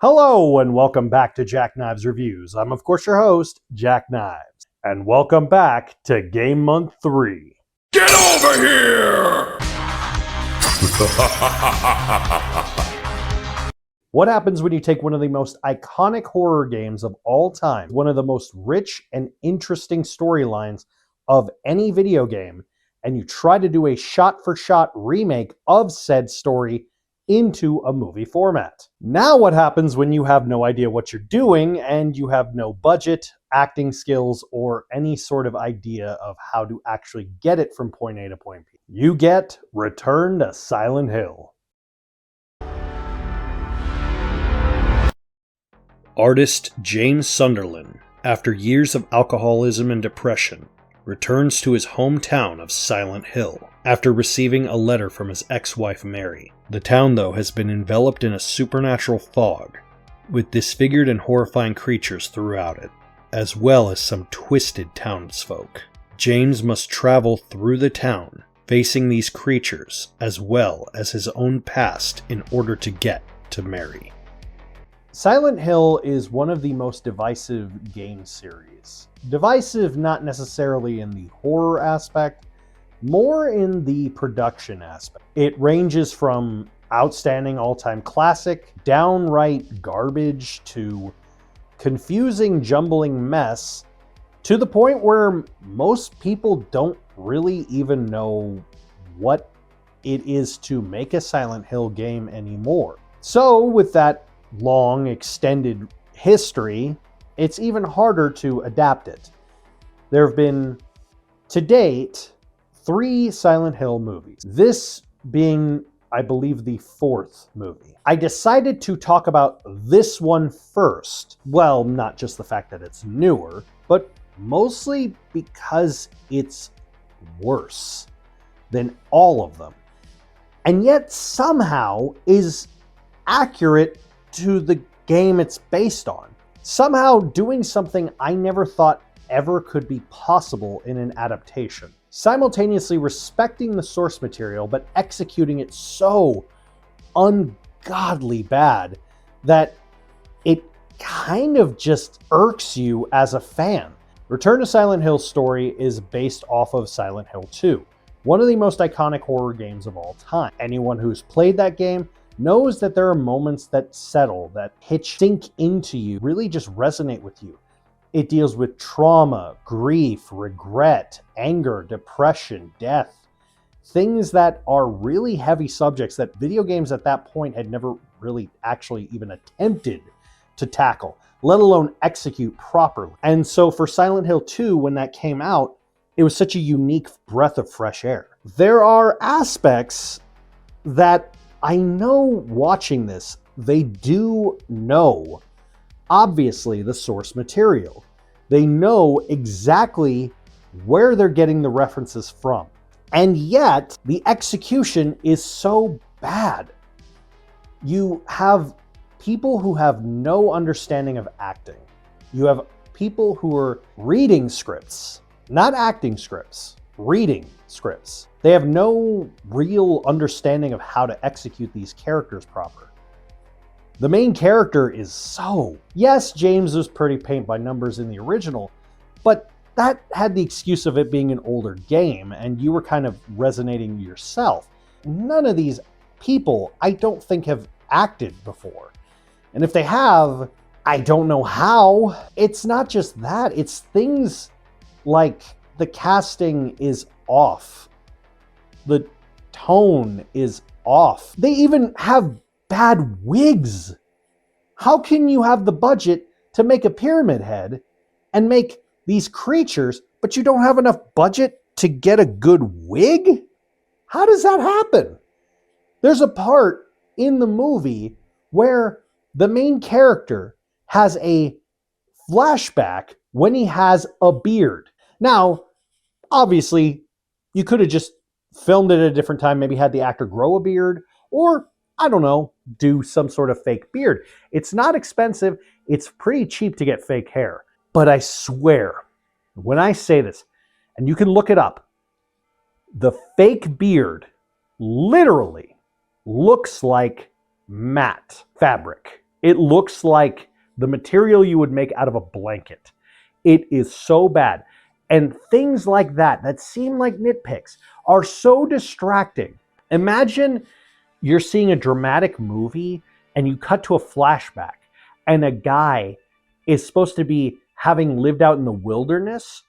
Hello and welcome back to Jackknives Reviews. I'm of course your host, Jackknives. And welcome back to Game Month 3. Get over here! What happens when you take one of the most iconic horror games of all time, one of the most rich and interesting storylines of any video game, and you try to do a shot-for-shot remake of said story into a movie format? Now what happens when you have no idea what you're doing and you have no budget, acting skills, or any sort of idea of how to actually get it from point A to point B? You get Return to Silent Hill. Artist James Sunderland, after years of alcoholism and depression, returns to his hometown of Silent Hill after receiving a letter from his ex-wife Mary. The town, though, has been enveloped in a supernatural fog, with disfigured and horrifying creatures throughout it, as well as some twisted townsfolk. James must travel through the town, facing these creatures, as well as his own past, in order to get to Mary. Silent Hill is one of the most divisive game series. Divisive not necessarily in the horror aspect, more in the production aspect. It ranges from outstanding all-time classic, downright garbage, to confusing, jumbling mess, to the point where most people don't really even know what it is to make a Silent Hill game anymore. So with that long, extended history, it's even harder to adapt it. There have been, to date, 3 Silent Hill movies. This being, I believe, the 4th movie. I decided to talk about this one first. Well, not just the fact that it's newer, but mostly because it's worse than all of them. And yet somehow is accurate to the game it's based on. Somehow doing something I never thought ever could be possible in an adaptation. Simultaneously respecting the source material, but executing it so ungodly bad that it kind of just irks you as a fan. Return to Silent Hill's story is based off of Silent Hill 2, one of the most iconic horror games of all time. Anyone who's played that game knows that there are moments that settle, that sink into you, really just resonate with you. It deals with trauma, grief, regret, anger, depression, death. Things that are really heavy subjects that video games at that point had never really actually even attempted to tackle, let alone execute properly. And so for Silent Hill 2, when that came out, it was such a unique breath of fresh air. There are aspects that I know watching this, they do know, obviously, the source material. They know exactly where they're getting the references from. And yet, the execution is so bad. You have people who have no understanding of acting. You have people who are reading scripts, not acting scripts, reading scripts. They have no real understanding of how to execute these characters proper. The main character is so... Yes, James was pretty paint by numbers in the original, but that had the excuse of it being an older game, and you were kind of resonating yourself. None of these people, I don't think, have acted before. And if they have, I don't know how. It's not just that, it's things like the casting is off. The tone is off. They even have bad wigs. How can you have the budget to make a pyramid head and make these creatures, but you don't have enough budget to get a good wig? How does that happen? There's a part in the movie where the main character has a flashback when he has a beard. Now, obviously, you could have just filmed it at a different time, maybe had the actor grow a beard, or, I don't know, do some sort of fake beard. It's not expensive. It's pretty cheap to get fake hair. But I swear, when I say this, and you can look it up, the fake beard literally looks like matte fabric. It looks like the material you would make out of a blanket. It is so bad. And things like that seem like nitpicks, are so distracting. Imagine you're seeing a dramatic movie and you cut to a flashback and a guy is supposed to be having lived out in the wilderness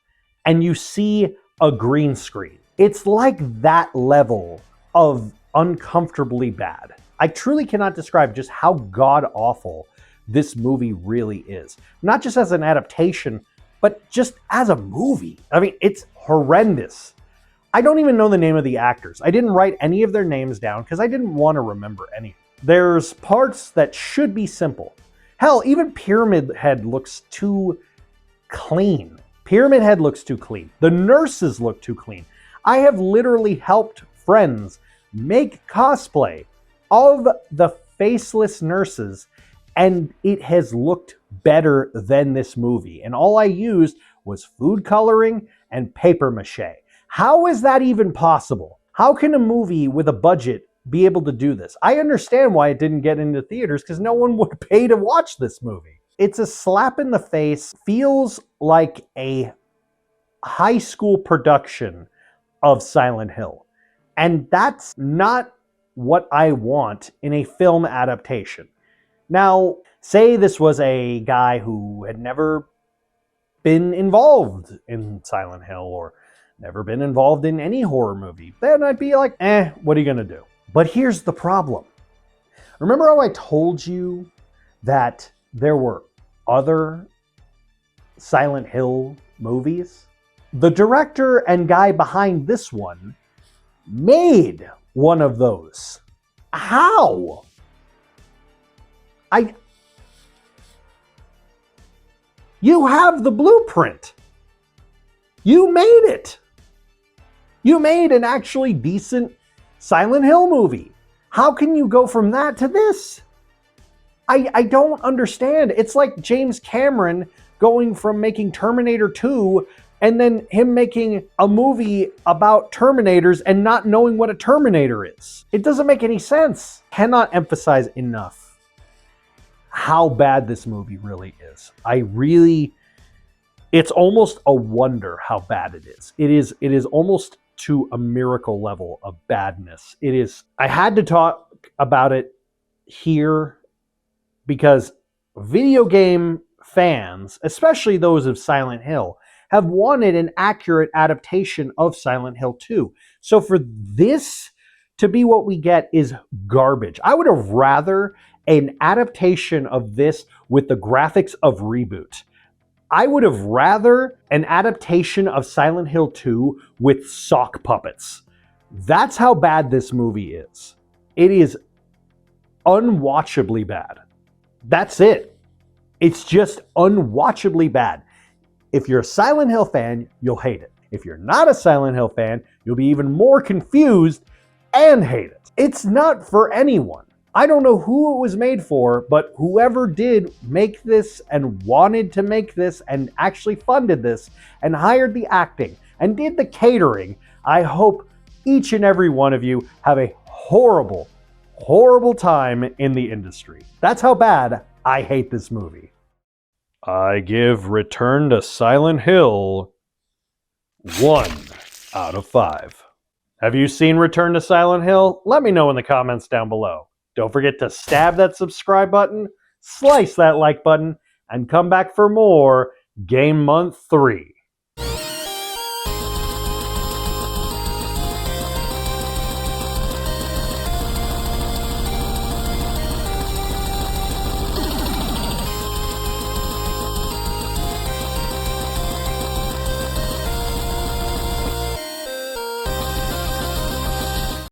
and you see a green screen. It's like that level of uncomfortably bad. I truly cannot describe just how god-awful this movie really is. Not just as an adaptation, but just as a movie. I mean, it's horrendous. I don't even know the name of the actors. I didn't write any of their names down because I didn't want to remember any. There's parts that should be simple. Hell, even Pyramid Head looks too clean. Pyramid Head looks too clean. The nurses look too clean. I have literally helped friends make cosplay of the faceless nurses, and it has looked better than this movie. And all I used was food coloring and paper mache. How is that even possible? How can a movie with a budget be able to do this? I understand why it didn't get into theaters, because no one would pay to watch this movie. It's a slap in the face, feels like a high school production of Silent Hill. And that's not what I want in a film adaptation. Now, say this was a guy who had never been involved in Silent Hill or never been involved in any horror movie, then I'd be like, what are you gonna do? But here's the problem. Remember how I told you that there were other Silent Hill movies? The director and guy behind this one made one of those. How? You have the blueprint. You made it. You made an actually decent Silent Hill movie. How can you go from that to this? I don't understand. It's like James Cameron going from making Terminator 2 and then him making a movie about Terminators and not knowing what a Terminator is. It doesn't make any sense. Cannot emphasize enough how bad this movie really is. It's almost a wonder how bad it is. It is almost to a miracle level of badness. It is. I had to talk about it here because video game fans, especially those of Silent Hill, have wanted an accurate adaptation of Silent Hill 2. So for this to be what we get is garbage. I would have rather an adaptation of this with the graphics of Reboot. I would have rather an adaptation of Silent Hill 2 with sock puppets. That's how bad this movie is. It is unwatchably bad. That's it. It's just unwatchably bad. If you're a Silent Hill fan, you'll hate it. If you're not a Silent Hill fan, you'll be even more confused and hate it. It's not for anyone. I don't know who it was made for, but whoever did make this and wanted to make this and actually funded this and hired the acting and did the catering, I hope each and every one of you have a horrible, horrible time in the industry. That's how bad I hate this movie. I give Return to Silent Hill 1 out of 5. Have you seen Return to Silent Hill? Let me know in the comments down below. Don't forget to stab that subscribe button, slice that like button, and come back for more Game Month 3.